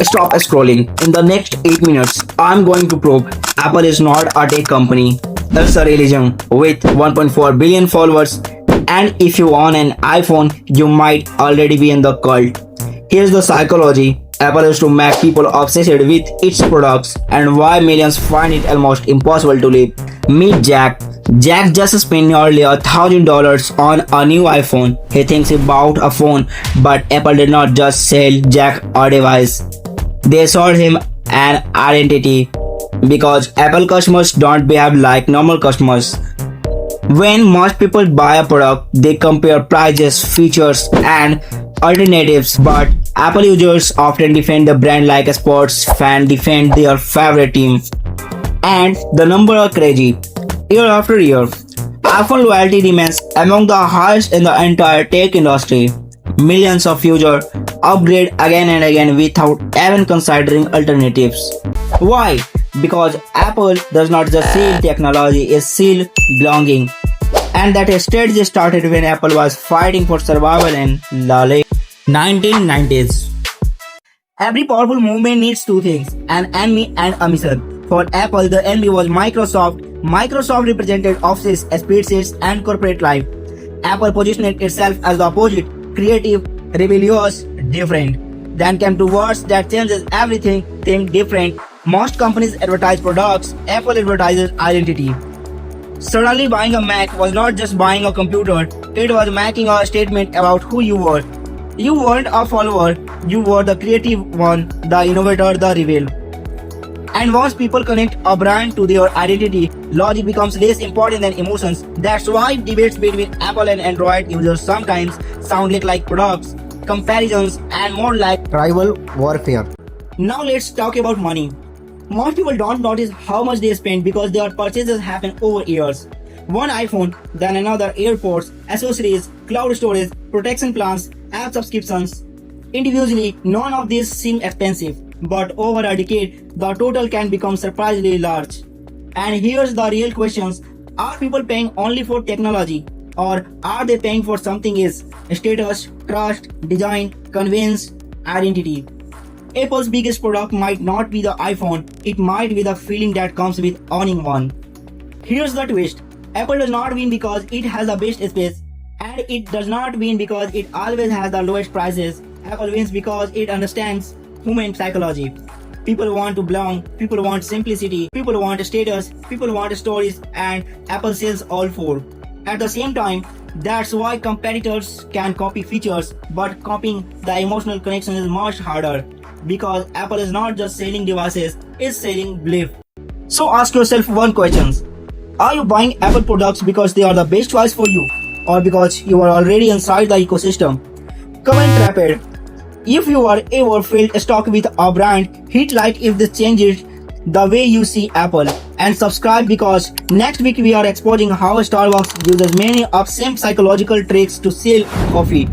stop scrolling. In the next 8 minutes, I'm going to prove Apple is not a tech company. It's a religion with 1.4 billion followers. And if you own an iPhone, you might already be in the cult. Here's the psychology. Apple is to make people obsessed with its products and why millions find it almost impossible to live. Meet Jack. Jack just spent nearly $1,000 on a new iPhone. He thinks he bought a phone, but Apple did not just sell Jack a device. They sold him an identity because Apple customers don't behave like normal customers. When most people buy a product, they compare prices, features, and alternatives, but Apple users often defend the brand like a sports fan defend their favorite team. And the numbers are crazy. Year after year, iPhone loyalty remains among the highest in the entire tech industry. Millions of users upgrade again and again without even considering alternatives. Why? Because Apple does not just sell technology, it sells belonging. And that strategy started when Apple was fighting for survival in the late 1990s. Every powerful movement needs two things, an enemy and a mission. For Apple, the enemy was Microsoft. Microsoft represented offices, spreadsheets, and corporate life. Apple positioned itself as the opposite, creative, rebellious, different. Then came to words that changes everything, think different. Most companies advertise products, Apple advertises identity. Suddenly buying a Mac was not just buying a computer, it was making a statement about who you were. You weren't a follower, you were the creative one, the innovator, the rebel. And once people connect a brand to their identity, logic becomes less important than emotions. That's why debates between Apple and Android users sometimes sound like products, comparisons, and more like rival warfare. Now let's talk about money. Most people don't notice how much they spend because their purchases happen over years. One iPhone, then another, airports, accessories, cloud storage, protection plans, app subscriptions. Individually, none of these seem expensive, but over a decade, the total can become surprisingly large. And here's the real questions. Are people paying only for technology? Or are they paying for something else? Status, trust, design, convenience, identity. Apple's biggest product might not be the iPhone, it might be the feeling that comes with owning one. Here's the twist. Apple does not win because it has the best space, and it does not win because it always has the lowest prices. Apple wins because it understands human psychology. People want to belong, people want simplicity, people want status, people want stories, and Apple sells all four. At the same time, that's why competitors can copy features, but copying the emotional connection is much harder. Because Apple is not just selling devices, it's selling belief. So ask yourself one question. Are you buying Apple products because they are the best choice for you? Or because you are already inside the ecosystem? Comment rapid. If you are ever felt stuck with a brand, hit like if this changes the way you see Apple. And subscribe because next week we are exposing how Starbucks uses many of same psychological tricks to sell coffee.